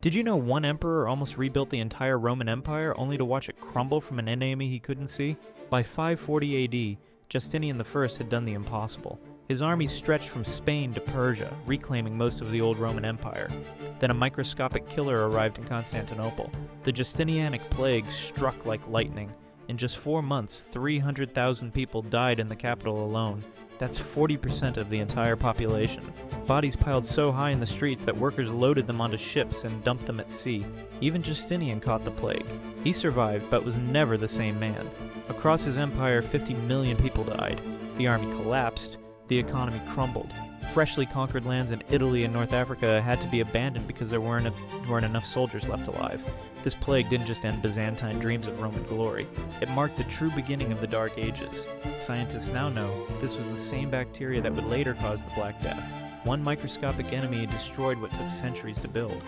Did you know one emperor almost rebuilt the entire Roman Empire only to watch it crumble from an enemy he couldn't see? By 540 AD, Justinian I had done the impossible. His army stretched from Spain to Persia, reclaiming most of the old Roman Empire. Then a microscopic killer arrived in Constantinople. The Justinianic plague struck like lightning. In just 4 months, 300,000 people died in the capital alone. That's 40% of the entire population. Bodies piled so high in the streets that workers loaded them onto ships and dumped them at sea. Even Justinian caught the plague. He survived, but was never the same man. Across his empire, 50 million people died. The army collapsed. The economy crumbled. Freshly conquered lands in Italy and North Africa had to be abandoned because there weren't enough soldiers left alive. This plague didn't just end Byzantine dreams of Roman glory. It marked the true beginning of the Dark Ages. Scientists now know this was the same bacteria that would later cause the Black Death. One microscopic enemy destroyed what took centuries to build.